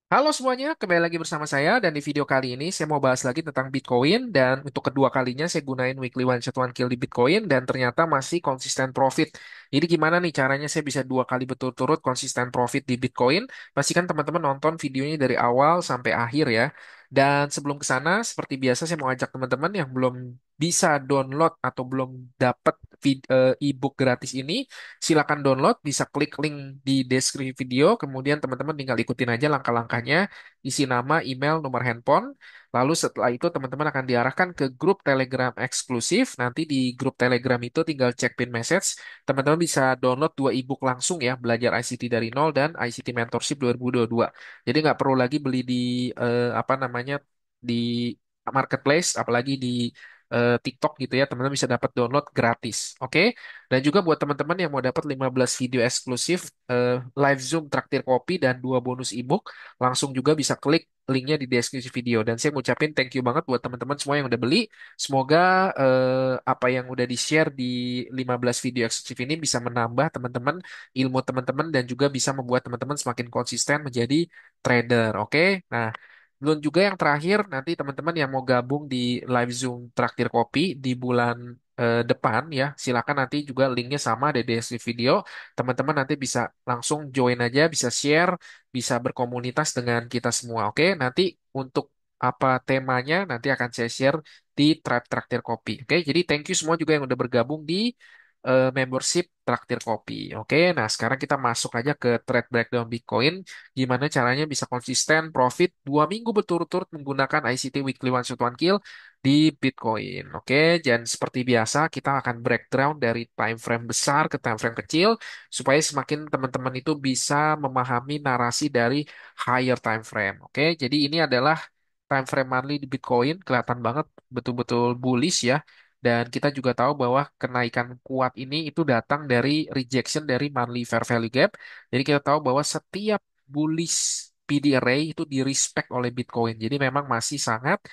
Halo semuanya, kembali lagi bersama saya dan di video kali ini saya mau bahas lagi tentang Bitcoin dan untuk kedua kalinya saya gunain weekly one shot one kill di Bitcoin dan ternyata masih konsisten profit. Jadi gimana nih caranya saya bisa dua kali berturut-turut konsisten profit di Bitcoin? Pastikan teman-teman nonton videonya dari awal sampai akhir ya. Dan sebelum ke sana, seperti biasa saya mau ajak teman-teman yang belum bisa download atau belum dapat e-book gratis ini, silakan download, bisa klik link di deskripsi video, kemudian teman-teman tinggal ikutin aja langkah-langkahnya, isi nama, email, nomor handphone, lalu setelah itu teman-teman akan diarahkan ke grup Telegram eksklusif, nanti di grup Telegram itu tinggal cek pin message, teman-teman bisa download dua ebook langsung ya, belajar ICT dari nol dan ICT Mentorship 2022. Jadi nggak perlu lagi beli di apa namanya, di marketplace, apalagi di TikTok gitu ya, teman-teman bisa dapat download gratis. Oke? Dan juga buat teman-teman yang mau dapat 15 video eksklusif, live Zoom traktir kopi dan dua bonus ebook, langsung juga bisa klik linknya di deskripsi video. Dan saya ngucapin thank you banget buat teman-teman semua yang udah beli. Semoga apa yang udah di-share di 15 video eksklusif ini bisa menambah teman-teman ilmu teman-teman dan juga bisa membuat teman-teman semakin konsisten menjadi trader. Oke? Nah, belum juga yang terakhir, nanti teman-teman yang mau gabung di live Zoom traktir kopi di bulan depan ya, silakan nanti juga linknya sama ada di deskripsi video. Teman-teman nanti bisa langsung join aja, bisa share, bisa berkomunitas dengan kita semua. Oke, nanti untuk apa temanya nanti akan saya share di Tribe Traktir Kopi. Oke, jadi thank you semua juga yang udah bergabung di membership Traktir Kopi. Oke, nah sekarang kita masuk aja ke trade breakdown Bitcoin. Gimana caranya bisa konsisten profit 2 minggu berturut-turut menggunakan ICT Weekly One Shot One Kill di Bitcoin. Oke, dan seperti biasa kita akan breakdown dari time frame besar ke time frame kecil supaya semakin teman-teman itu bisa memahami narasi dari higher time frame. Oke, jadi ini adalah time frame monthly di Bitcoin kelihatan banget betul-betul bullish ya. Dan kita juga tahu bahwa kenaikan kuat ini itu datang dari rejection dari monthly fair value gap. Jadi kita tahu bahwa setiap bullish PD array itu di respect oleh Bitcoin. Jadi memang masih sangat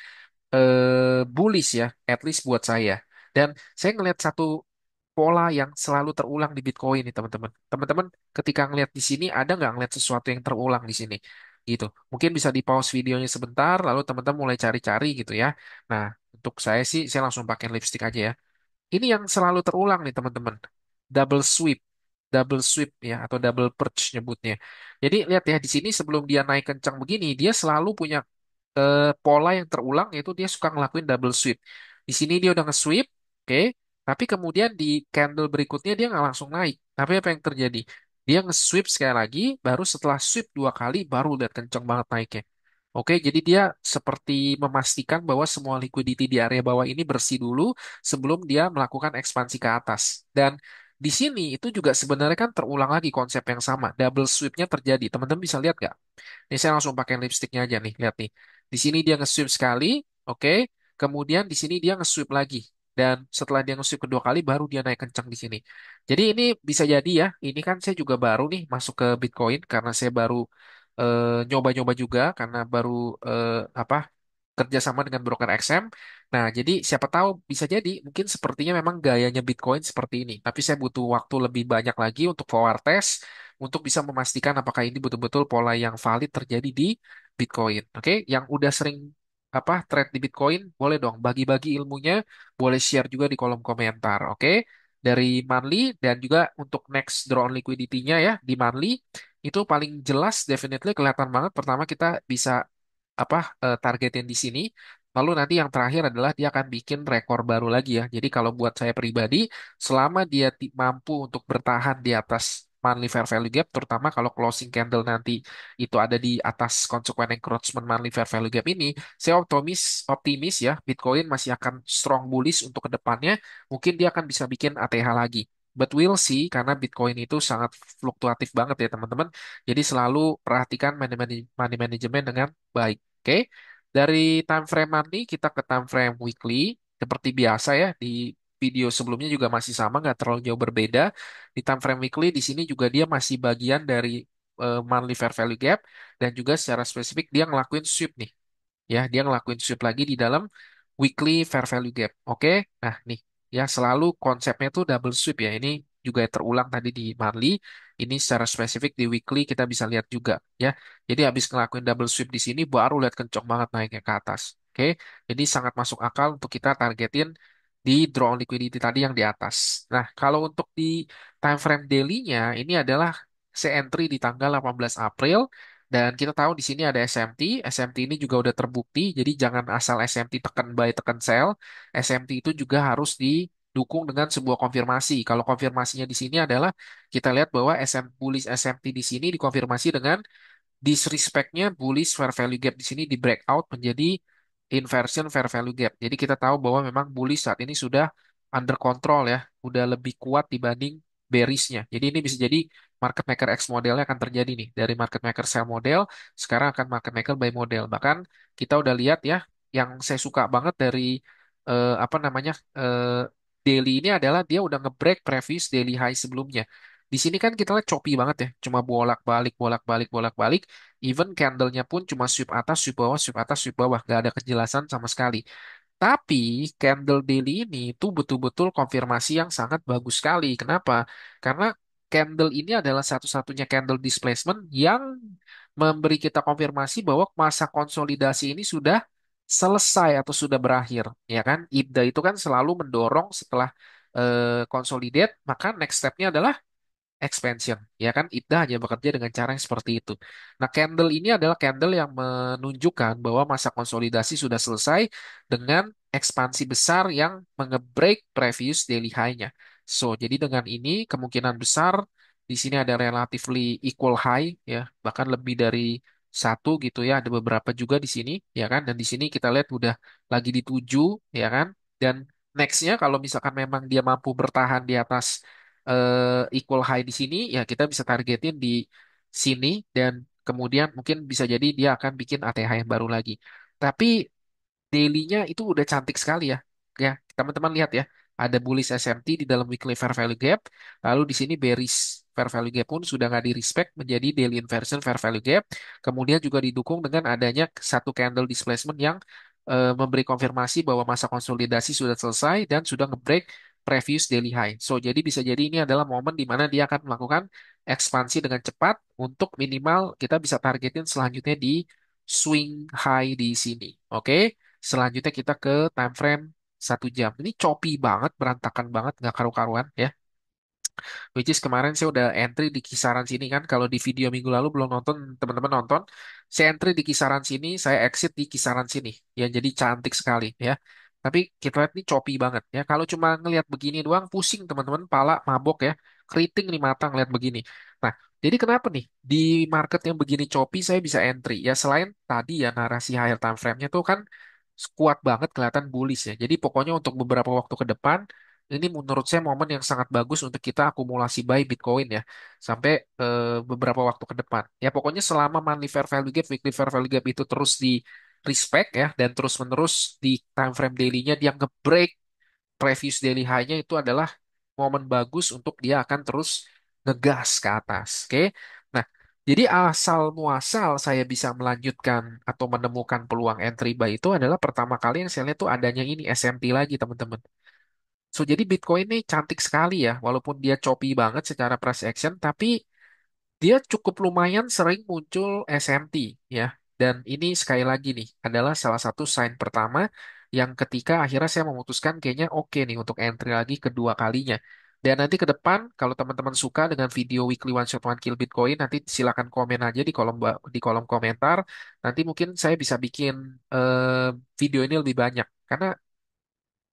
bullish ya, at least buat saya. Dan saya ngelihat satu pola yang selalu terulang di Bitcoin nih teman-teman. Teman-teman ketika ngelihat di sini ada nggak ngelihat sesuatu yang terulang di sini? Gitu. Mungkin bisa di pause videonya sebentar, lalu teman-teman mulai cari-cari gitu ya. Nah, untuk saya sih, saya langsung pakai lipstick aja ya. Ini yang selalu terulang nih teman-teman. Double sweep. Double sweep ya, atau double perch nyebutnya. Jadi lihat ya, di sini sebelum dia naik kencang begini, dia selalu punya pola yang terulang yaitu dia suka ngelakuin double sweep. Di sini dia udah nge-sweep, oke, tapi kemudian di candle berikutnya dia nggak langsung naik. Tapi apa yang terjadi? Dia nge-sweep sekali lagi, baru setelah sweep dua kali, baru lihat kenceng banget naiknya. Oke, jadi dia seperti memastikan bahwa semua liquidity di area bawah ini bersih dulu sebelum dia melakukan ekspansi ke atas. Dan di sini itu juga sebenarnya kan terulang lagi konsep yang sama. Double sweep-nya terjadi. Teman-teman bisa lihat nggak? Ini saya langsung pakai lipstiknya aja nih, lihat nih. Di sini dia nge-sweep sekali, oke. Kemudian di sini dia nge-sweep lagi. Dan setelah dia nge-sweep kedua kali, baru dia naik kencang di sini. Jadi ini bisa jadi ya, ini kan saya juga baru nih masuk ke Bitcoin karena saya baru nyoba-nyoba juga karena baru apa kerjasama dengan broker XM. Nah, jadi siapa tahu bisa jadi mungkin sepertinya memang gayanya Bitcoin seperti ini. Tapi saya butuh waktu lebih banyak lagi untuk forward test untuk bisa memastikan apakah ini betul-betul pola yang valid terjadi di Bitcoin. Oke, yang udah sering apa trade di Bitcoin, boleh dong bagi-bagi ilmunya, boleh share juga di kolom komentar. Oke, dari monthly dan juga untuk next draw on liquidity-nya ya di monthly itu paling jelas definitely kelihatan banget. Pertama kita bisa apa targetin di sini. Lalu nanti yang terakhir adalah dia akan bikin rekor baru lagi ya. Jadi kalau buat saya pribadi, selama dia mampu untuk bertahan di atas monthly fair value gap, terutama kalau closing candle nanti itu ada di atas konsekuen encroachment monthly fair value gap ini, saya optimis ya, Bitcoin masih akan strong bullish untuk ke depannya. Mungkin dia akan bisa bikin ATH lagi. But we'll see, karena Bitcoin itu sangat fluktuatif banget ya teman-teman. Jadi selalu perhatikan money management dengan baik. Oke, dari time frame monthly kita ke time frame weekly. Seperti biasa ya, di video sebelumnya juga masih sama, nggak terlalu jauh berbeda. Di time frame weekly, di sini juga dia masih bagian dari monthly fair value gap. Dan juga secara spesifik dia ngelakuin sweep nih. Ya, dia ngelakuin sweep lagi di dalam weekly fair value gap. Oke, nah nih, ya selalu konsepnya tuh double sweep ya. Ini juga terulang tadi di monthly. Ini secara spesifik di weekly kita bisa lihat juga ya. Jadi habis ngelakuin double sweep di sini baru lihat kencang banget naiknya ke atas. Oke, jadi sangat masuk akal untuk kita targetin di draw on liquidity tadi yang di atas. Nah, kalau untuk di time frame daily-nya ini adalah entry di tanggal 18 April dan kita tahu di sini ada SMT. SMT ini juga udah terbukti, jadi jangan asal SMT tekan buy tekan sell. SMT itu juga harus didukung dengan sebuah konfirmasi. Kalau konfirmasinya di sini adalah kita lihat bahwa bullish SMT di sini dikonfirmasi dengan disrespectnya bullish fair value gap di sini di breakout menjadi inversion fair value gap. Jadi kita tahu bahwa memang bullish saat ini sudah under control ya, udah lebih kuat dibanding bearishnya. Jadi ini bisa jadi market maker X modelnya akan terjadi nih dari market maker sell model sekarang akan market maker buy model. Bahkan kita udah lihat ya, yang saya suka banget dari apa namanya daily ini adalah dia udah nge-break previous daily high sebelumnya. Di sini kan kita lihat choppy banget ya, cuma bolak-balik, bolak-balik, bolak-balik. Even candlenya pun cuma sweep atas, sweep bawah, sweep atas, sweep bawah, nggak ada kejelasan sama sekali. Tapi candle daily ini tuh betul-betul konfirmasi yang sangat bagus sekali. Kenapa? Karena candle ini adalah satu-satunya candle displacement yang memberi kita konfirmasi bahwa masa konsolidasi ini sudah selesai atau sudah berakhir, ya kan? IBDA itu kan selalu mendorong setelah consolidate, maka next step-nya adalah expansion, ya kan? IDA hanya bekerja dengan cara yang seperti itu. Nah, candle ini adalah candle yang menunjukkan bahwa masa konsolidasi sudah selesai dengan ekspansi besar yang mengebreak previous daily high-nya. So, jadi dengan ini kemungkinan besar di sini ada relatively equal high, ya, bahkan lebih dari satu gitu ya. Ada beberapa juga di sini, ya kan? Dan di sini kita lihat udah lagi dituju, ya kan? Dan nextnya kalau misalkan memang dia mampu bertahan di atas equal high di sini, ya kita bisa targetin di sini dan kemudian mungkin bisa jadi dia akan bikin ATH yang baru lagi. Tapi daily-nya itu udah cantik sekali ya. Ya, teman-teman lihat ya. Ada bullish SMT di dalam weekly fair value gap. Lalu di sini bearish fair value gap pun sudah nggak di respect menjadi daily inversion fair value gap. Kemudian juga didukung dengan adanya satu candle displacement yang memberi konfirmasi bahwa masa konsolidasi sudah selesai dan sudah nge-break previous daily high. So, jadi bisa jadi ini adalah momen di mana dia akan melakukan ekspansi dengan cepat untuk minimal kita bisa targetin selanjutnya di swing high di sini. Oke? Selanjutnya kita ke time frame 1 jam. Ini choppy banget, berantakan banget, nggak karu-karuan ya. Which is kemarin saya udah entry di kisaran sini kan. Kalau di video minggu lalu belum nonton, teman-teman nonton. Saya entry di kisaran sini, saya exit di kisaran sini. Ya, jadi cantik sekali ya. Tapi kita lihat ini choppy banget ya. Kalau cuma ngelihat begini doang, pusing teman-teman, pala mabok ya. Keriting nih mata ngeliat begini. Nah, jadi kenapa nih di market yang begini choppy saya bisa entry? Ya selain tadi ya narasi higher time frame-nya tuh kan kuat banget kelihatan bullish ya. Jadi pokoknya untuk beberapa waktu ke depan ini menurut saya momen yang sangat bagus untuk kita akumulasi buy Bitcoin ya sampai beberapa waktu ke depan. Ya pokoknya selama monthly fair value gap, weekly fair value gap itu terus di respect ya dan terus-menerus di time frame daily-nya dia nge-break previous daily high-nya itu adalah momen bagus untuk dia akan terus ngegas ke atas. Oke. Nah, jadi asal muasal saya bisa melanjutkan atau menemukan peluang entry buy itu adalah pertama kali yang saya lihat tuh adanya ini SMT lagi teman-teman. So, jadi Bitcoin ini cantik sekali ya, walaupun dia choppy banget secara price action, tapi dia cukup lumayan sering muncul SMT ya. Dan ini sekali lagi nih adalah salah satu sign pertama yang ketika akhirnya saya memutuskan kayaknya oke nih untuk entry lagi kedua kalinya. Dan nanti ke depan kalau teman-teman suka dengan video weekly one shot one kill Bitcoin nanti silakan komen aja di kolom komentar. Nanti mungkin saya bisa bikin video ini lebih banyak karena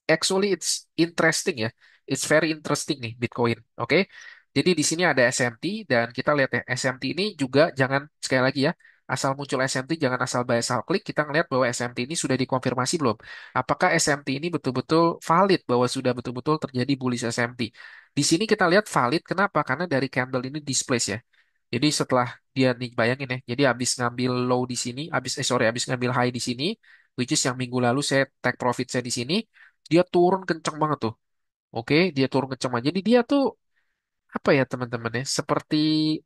actually it's interesting ya. It's very interesting nih Bitcoin. Oke. Jadi di sini ada SMT dan kita lihat ya SMT ini juga jangan sekali lagi ya asal muncul SMT jangan asal buy asal klik kita ngelihat bahwa SMT ini sudah dikonfirmasi belum? Apakah SMT ini betul-betul valid bahwa sudah betul-betul terjadi bullish SMT? Di sini kita lihat valid kenapa? Karena dari candle ini displace ya. Jadi setelah dia nih bayangin ya, jadi habis ngambil low di sini, habis ngambil high di sini, which is yang minggu lalu saya take profit saya di sini, dia turun kenceng banget tuh. Oke, dia turun kenceng banget. Jadi dia tuh apa ya teman-teman ya, seperti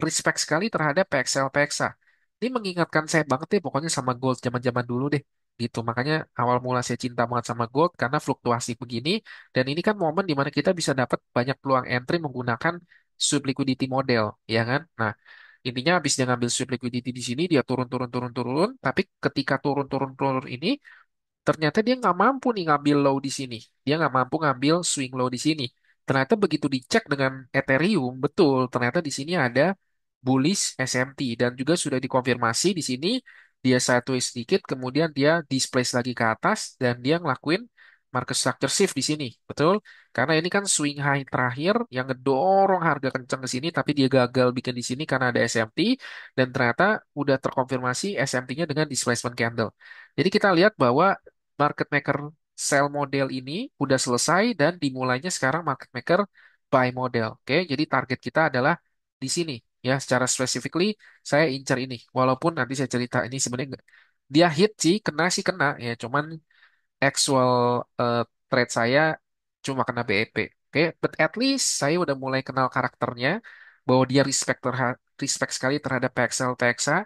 respect sekali terhadap PXL PXA. Ini mengingatkan saya banget deh pokoknya sama gold zaman-zaman dulu deh. Gitu. Makanya awal mula saya cinta banget sama gold karena fluktuasi begini dan ini kan momen di mana kita bisa dapat banyak peluang entry menggunakan sweep liquidity model, ya kan? Nah, intinya habis dia ngambil sweep liquidity di sini, dia turun, turun, turun, turun. Tapi ketika turun, turun, turun ini, ternyata dia nggak mampu nih ngambil low di sini. Dia nggak mampu ngambil swing low di sini. Ternyata begitu dicek dengan Ethereum, betul. Ternyata di sini ada bullish SMT dan juga sudah dikonfirmasi di sini dia sideways sedikit, kemudian dia displace lagi ke atas dan dia ngelakuin market structure shift di sini, betul? Karena ini kan swing high terakhir yang ngedorong harga kencang ke sini, tapi dia gagal bikin di sini karena ada SMT dan ternyata udah terkonfirmasi SMT-nya dengan displacement candle. Jadi kita lihat bahwa market maker sell model ini udah selesai dan dimulainya sekarang market maker buy model. Oke, jadi target kita adalah di sini ya. Secara specifically saya incar ini. Walaupun nanti saya cerita ini sebenarnya dia hit sih kena ya. Cuman actual eh, trade saya cuma kena BEP. Oke, but at least saya udah mulai kenal karakternya bahwa dia respect sekali terhadap PXL PXA.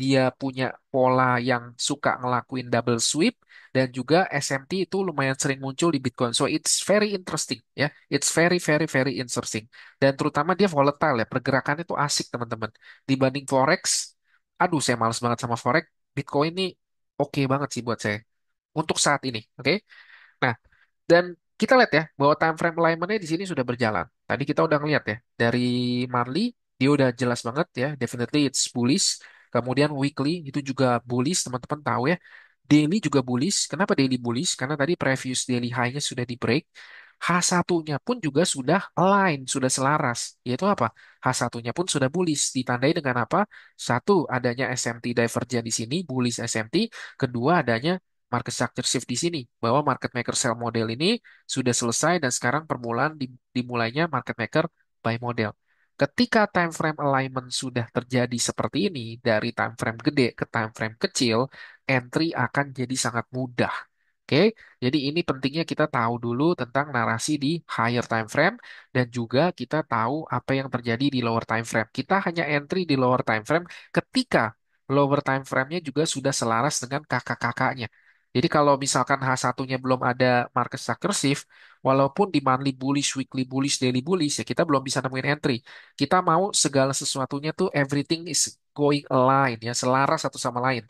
Dia punya pola yang suka ngelakuin double sweep dan juga SMT itu lumayan sering muncul di Bitcoin. So it's very interesting ya. It's very very very interesting. Dan terutama dia volatile ya. Pergerakannya itu asik teman-teman. Dibanding Forex, aduh saya males banget sama Forex. Bitcoin ini oke banget sih buat saya untuk saat ini. Oke. Nah, dan kita lihat ya bahwa time frame alignment-nya di sini sudah berjalan. Tadi kita udah ngeliat ya dari monthly dia udah jelas banget ya, definitely it's bullish. Kemudian weekly itu juga bullish, teman-teman tahu ya. Daily juga bullish. Kenapa daily bullish? Karena tadi previous daily high-nya sudah di break. H1-nya pun juga sudah align, sudah selaras. Yaitu apa? H1-nya pun sudah bullish. Ditandai dengan apa? Satu, adanya SMT divergent di sini, bullish SMT. Kedua, adanya market structure shift di sini bahwa market maker sell model ini sudah selesai dan sekarang permulaan dimulainya market maker buy model. Ketika time frame alignment sudah terjadi seperti ini dari time frame gede ke time frame kecil, entry akan jadi sangat mudah. Oke, jadi ini pentingnya kita tahu dulu tentang narasi di higher time frame dan juga kita tahu apa yang terjadi di lower time frame. Kita hanya entry di lower time frame ketika lower time frame-nya juga sudah selaras dengan kakak-kakaknya. Jadi kalau misalkan H1-nya belum ada market structure shift, walaupun di monthly bullish, weekly bullish, daily bullish, ya kita belum bisa nemuin entry. Kita mau segala sesuatunya tuh everything is going align, ya selaras satu sama lain.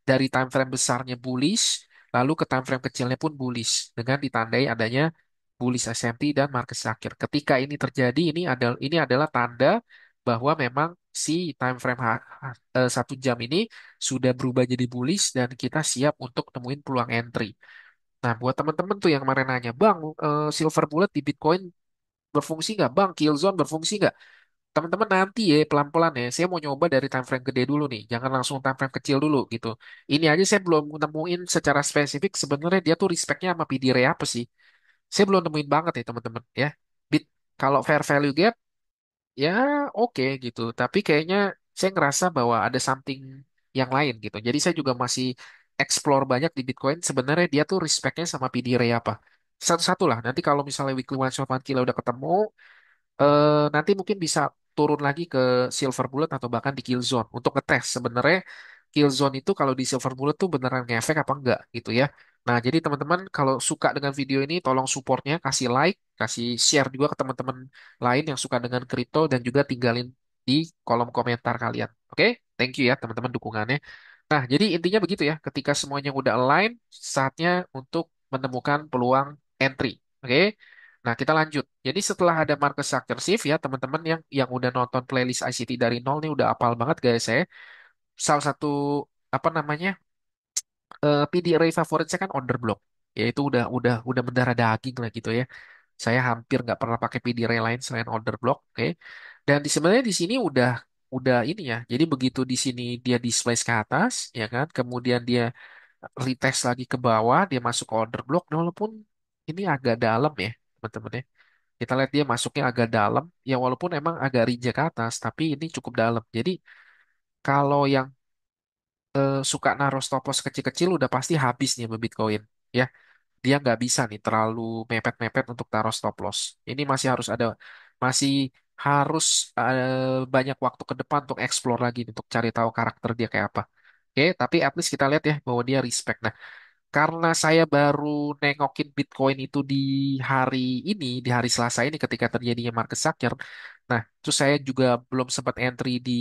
Dari time frame besarnya bullish, lalu ke time frame kecilnya pun bullish, dengan ditandai adanya bullish SMT dan market structure. Ketika ini terjadi, ini adalah tanda bahwa memang si time frame 1 jam ini sudah berubah jadi bullish dan kita siap untuk nemuin peluang entry. Nah, buat teman-teman tuh yang kemarin nanya, Bang, Silver Bullet di Bitcoin berfungsi nggak? Bang, Killzone berfungsi nggak? Teman-teman nanti ya pelan-pelan ya. Saya mau nyoba dari time frame gede dulu nih. Jangan langsung time frame kecil dulu gitu. Ini aja saya belum nemuin secara spesifik sebenarnya dia tuh respectnya sama PDRE apa sih. Saya belum nemuin banget ya teman-teman ya. Bit kalau fair value gap ya oke gitu. Tapi kayaknya saya ngerasa bahwa ada something yang lain gitu. Jadi saya juga masih explore banyak di Bitcoin. Sebenarnya dia tuh respectnya sama PDRE apa. Satu-satu lah. Nanti kalau misalnya weekly one shot one kilo udah ketemu, nanti mungkin bisa turun lagi ke Silver Bullet atau bahkan di Killzone untuk ngetes sebenarnya Killzone itu kalau di Silver Bullet tuh beneran ngefek apa enggak gitu ya. Nah, jadi teman-teman kalau suka dengan video ini tolong supportnya, kasih like, kasih share juga ke teman-teman lain yang suka dengan kripto dan juga tinggalin di kolom komentar kalian. Oke, thank you ya teman-teman dukungannya. Nah, jadi intinya begitu ya. Ketika semuanya udah align, saatnya untuk menemukan peluang entry. Oke. Nah, kita lanjut. Jadi setelah ada market structure shift ya, teman-teman yang udah nonton playlist ICT dari nol nih udah apal banget guys saya. Salah satu apa namanya? PD array favorit saya kan order block. Ya itu udah mendarah daging lah gitu ya. Saya hampir nggak pernah pakai PD array lain selain order block, oke. Dan sebenarnya di sini udah ini ya. Jadi begitu di sini dia display ke atas, ya kan. Kemudian dia retest lagi ke bawah, dia masuk ke order block, walaupun ini agak dalam ya, teman-teman ya. Kita lihat dia masuknya agak dalam, ya walaupun emang agak reject ke atas, tapi ini cukup dalam. Jadi kalau yang suka naruh stop loss kecil-kecil udah pasti habis nih sama Bitcoin. Ya, dia nggak bisa nih terlalu mepet-mepet untuk taruh stop loss. Ini masih harus banyak waktu ke depan untuk explore lagi untuk cari tahu karakter dia kayak apa. Oke, tapi at least kita lihat ya bahwa dia respect. Nah, karena saya baru nengokin Bitcoin itu di hari ini, di hari Selasa ini ketika terjadinya market structure, Nah, terus saya juga belum sempat entry di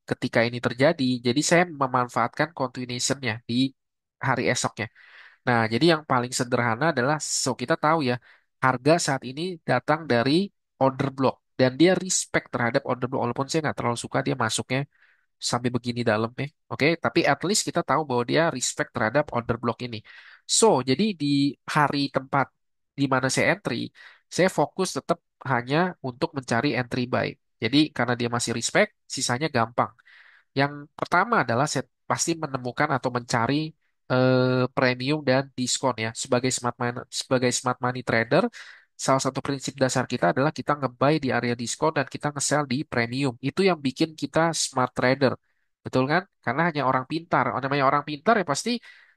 ketika ini terjadi, jadi saya memanfaatkan continuation-nya di hari esoknya. Nah, jadi yang paling sederhana adalah, so kita tahu ya, harga saat ini datang dari order block dan dia respect terhadap order block walaupun saya nggak terlalu suka dia masuknya sampai begini dalam nih. Oke, tapi at least kita tahu bahwa dia respect terhadap order block ini. So, jadi di hari tempat di mana saya entry, saya fokus tetap hanya untuk mencari entry buy. Jadi karena dia masih respect, sisanya gampang. Yang pertama adalah saya pasti menemukan atau mencari premium dan diskon ya. Sebagai smart money trader, salah satu prinsip dasar kita adalah kita nge-buy di area diskon dan kita nge-sell di premium. Itu yang bikin kita smart trader. Betul kan? Karena hanya orang pintar. Namanya orang pintar ya pasti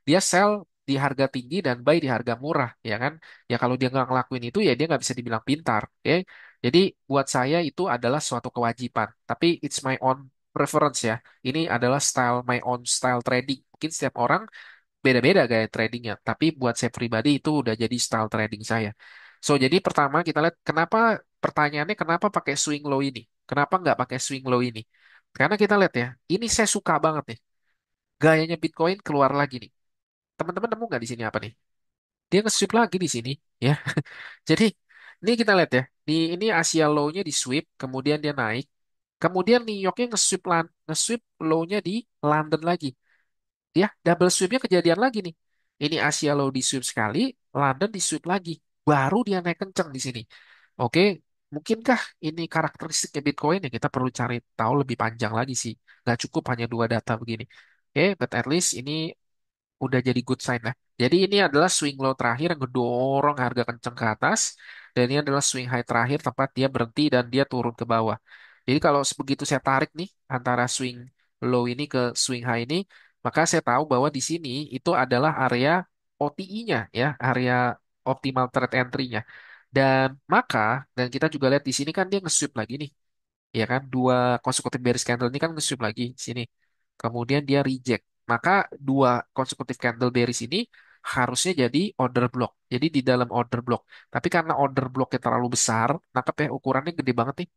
dia sell di harga tinggi dan buy di harga murah, ya kan? Ya kalau dia nggak ngelakuin itu ya dia nggak bisa dibilang pintar. Oke? Jadi buat saya itu adalah suatu kewajiban. Tapi it's my own preference ya. Ini adalah my own style trading. Mungkin setiap orang beda-beda gaya tradingnya. Tapi buat saya pribadi itu udah jadi style trading saya. So, jadi pertama kita lihat pertanyaannya kenapa pakai swing low ini? Kenapa nggak pakai swing low ini? Karena kita lihat ya, ini saya suka banget nih. Gayanya Bitcoin keluar lagi nih. Teman-teman nemu nggak di sini apa nih? Dia nge-sweep lagi di sini, ya. Jadi ini kita lihat ya. Ini Asia low-nya di sweep, kemudian dia naik. Kemudian New York-nya nge-sweep low-nya di London lagi. Ya, double sweep-nya kejadian lagi nih. Ini Asia low di sweep sekali, London di sweep lagi. Baru dia naik kenceng di sini. Oke, mungkinkah ini karakteristiknya Bitcoin ya kita perlu cari tahu lebih panjang lagi sih. Nggak cukup hanya dua data begini. Oke, but at least ini udah jadi good sign lah. Jadi ini adalah swing low terakhir yang ngedorong harga kenceng ke atas, dan ini adalah swing high terakhir tempat dia berhenti dan dia turun ke bawah. Jadi kalau begitu saya tarik nih antara swing low ini ke swing high ini, maka saya tahu bahwa di sini itu adalah area OTI-nya ya, area optimal trade entry-nya. Dan kita juga lihat di sini kan dia nge-sweep lagi nih, ya kan, dua konsekutif bearish candle ini kan nge-sweep lagi sini. Kemudian dia reject. Maka dua konsekutif candle bearish ini harusnya jadi order block. Jadi di dalam order block. Tapi karena order blocknya terlalu besar, nangkep ya ukurannya gede banget nih.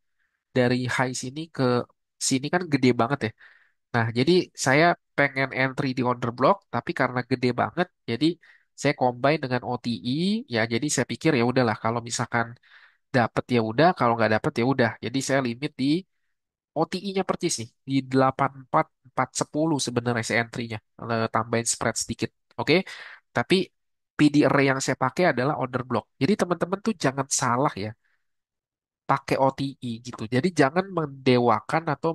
Dari high sini ke sini kan gede banget ya. Nah, jadi saya pengen entry di order block, tapi karena gede banget, jadi saya combine dengan OTI. Ya, jadi saya pikir ya udahlah, kalau misalkan dapet ya udah, kalau nggak dapet ya udah. Jadi saya limit di OTI-nya percis nih di 84.410 sebenarnya saya entry-nya. Tambahin spread sedikit. Oke. Tapi PD array yang saya pakai adalah order block. Jadi teman-teman tuh jangan salah ya pakai OTI gitu. Jadi jangan mendewakan atau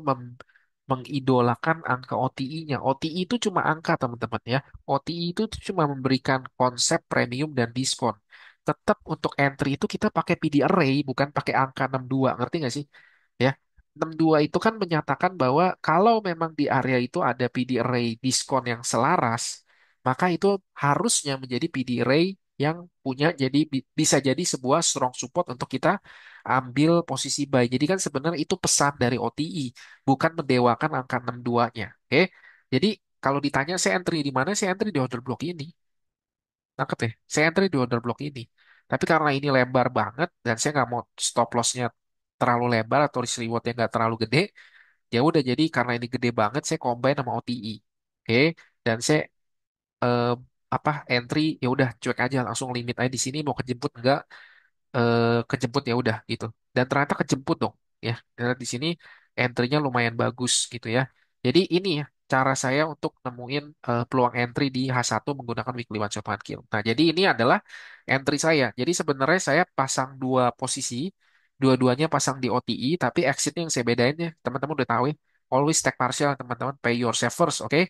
mengidolakan angka OTI-nya. OTI itu cuma angka teman-teman ya. OTI itu tuh cuma memberikan konsep premium dan diskon. Tetap untuk entry itu kita pakai PD array bukan pakai angka 62. Ngerti nggak sih? Ya. 62 itu kan menyatakan bahwa kalau memang di area itu ada PD array diskon yang selaras, maka itu harusnya menjadi PD array yang bisa jadi sebuah strong support untuk kita ambil posisi buy. Jadi kan sebenarnya itu pesan dari OTI, bukan mendewakan angka 62-nya. Oke. Jadi kalau ditanya saya entry di mana, saya entry di order block ini. Nangkep ya? Saya entry di order block ini. Tapi karena ini lebar banget dan saya nggak mau stop loss-nya terlalu lebar atau risk reward-nya nggak terlalu gede, ya udah jadi karena ini gede banget saya combine sama OTI. Oke. Dan saya eh, entry ya udah cuek aja langsung limit aja di sini mau kejemput enggak kejemput ya udah gitu. Dan ternyata kejemput dong ya. Dan di sini entry-nya lumayan bagus gitu ya. Jadi ini ya cara saya untuk nemuin peluang entry di H1 menggunakan weekly one shot one kill. Nah, jadi ini adalah entry saya. Jadi sebenarnya saya pasang dua posisi, dua-duanya pasang di OTI, tapi exitnya yang saya bedain ya, teman-teman udah tahu ya. Always take partial, teman-teman. Pay yourself first, oke?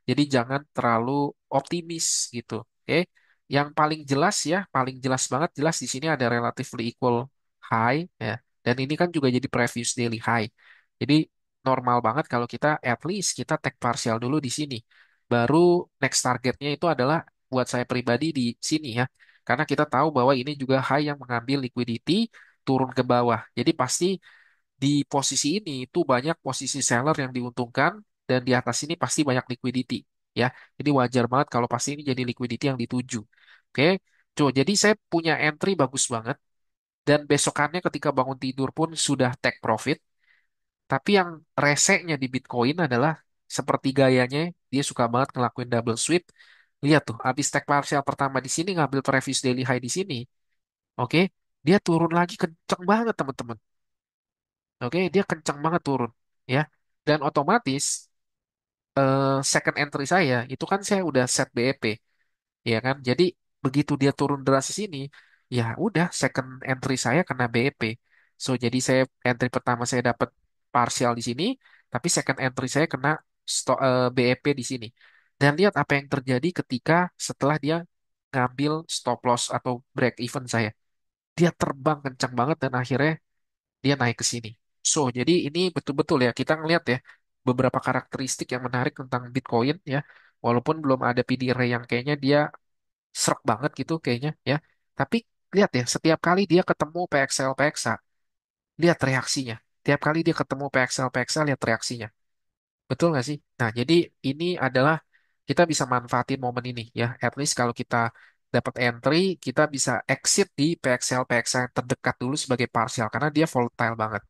Jadi jangan terlalu optimis gitu, oke? Yang paling jelas ya, paling jelas banget jelas di sini ada relatively equal high ya. Dan ini kan juga jadi previous daily high. Jadi normal banget kalau kita at least kita take partial dulu di sini. Baru next targetnya itu adalah buat saya pribadi di sini ya. Karena kita tahu bahwa ini juga high yang mengambil liquidity turun ke bawah. Jadi pasti di posisi ini itu banyak posisi seller yang diuntungkan dan di atas ini pasti banyak liquidity ya. Jadi wajar banget kalau pasti ini jadi liquidity yang dituju. Oke. Jadi saya punya entry bagus banget. Dan besokannya ketika bangun tidur pun sudah take profit. Tapi yang resenya di Bitcoin adalah seperti gayanya, dia suka banget ngelakuin double sweep. Lihat tuh, habis take partial pertama di sini, ngambil previous daily high di sini. Oke, dia turun lagi kenceng banget teman-teman. Oke, dia kenceng banget turun. Ya, dan otomatis second entry saya itu kan saya udah set BEP. Ya kan? Jadi begitu dia turun drastis ini, ya udah second entry saya kena BEP. So jadi saya entry pertama saya dapat partial di sini, tapi second entry saya kena BEP di sini. Dan lihat apa yang terjadi ketika setelah dia ngambil stop loss atau break even saya. Dia terbang kencang banget dan akhirnya dia naik ke sini. So jadi ini betul-betul ya kita ngelihat ya beberapa karakteristik yang menarik tentang Bitcoin ya. Walaupun belum ada PDR yang kayaknya dia serak banget gitu kayaknya ya. Tapi lihat ya, setiap kali dia ketemu PXL PXA, lihat reaksinya. Tiap kali dia ketemu PXL PXA, lihat reaksinya. Betul nggak sih? Nah, jadi ini adalah kita bisa manfaatin momen ini ya. At least kalau kita dapat entry, kita bisa exit di PXL PXA yang terdekat dulu sebagai partial karena dia volatile banget.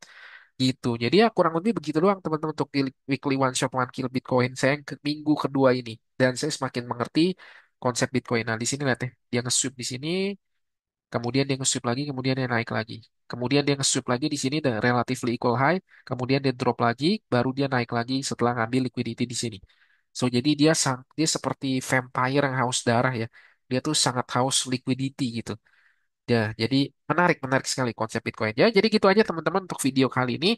Gitu. Jadi ya kurang lebih begitu doang teman-teman untuk di weekly one shot one kill Bitcoin saya yang ke minggu kedua ini. Dan saya semakin mengerti konsep Bitcoin. Nah, di sini lihat ya, dia nge-sweep di sini, kemudian dia nge-sweep lagi, kemudian dia naik lagi. Kemudian dia nge-sweep lagi di sini dan relatively equal high, kemudian dia drop lagi, baru dia naik lagi setelah ngambil liquidity di sini. So jadi dia seperti vampire yang haus darah ya. Dia tuh sangat haus liquidity gitu. Ya, jadi menarik sekali konsep Bitcoin. Ya, jadi gitu aja teman-teman untuk video kali ini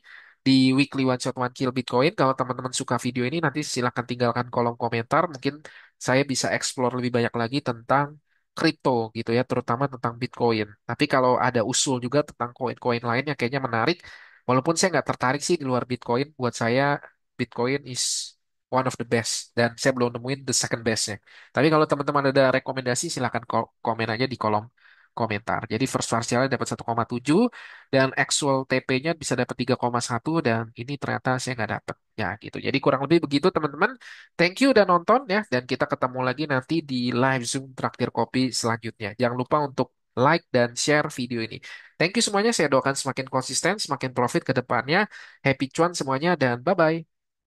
di Weekly One Shot One Kill Bitcoin. Kalau teman-teman suka video ini, nanti silahkan tinggalkan kolom komentar. Mungkin saya bisa explore lebih banyak lagi tentang kripto gitu ya, terutama tentang Bitcoin. Tapi kalau ada usul juga tentang koin-koin lain yang kayaknya menarik, walaupun saya nggak tertarik sih di luar Bitcoin, buat saya Bitcoin is one of the best dan saya belum nemuin the second bestnya. Tapi kalau teman-teman ada rekomendasi, silahkan komen aja di kolom komentar. Jadi first partialnya dapat 1,7 dan actual TP-nya bisa dapat 3,1 dan ini ternyata saya nggak dapat. Ya gitu. Jadi kurang lebih begitu teman-teman. Thank you udah nonton ya dan kita ketemu lagi nanti di live Zoom Traktir Kopi selanjutnya. Jangan lupa untuk like dan share video ini. Thank you semuanya. Saya doakan semakin konsisten, semakin profit ke depannya. Happy cuan semuanya dan bye-bye.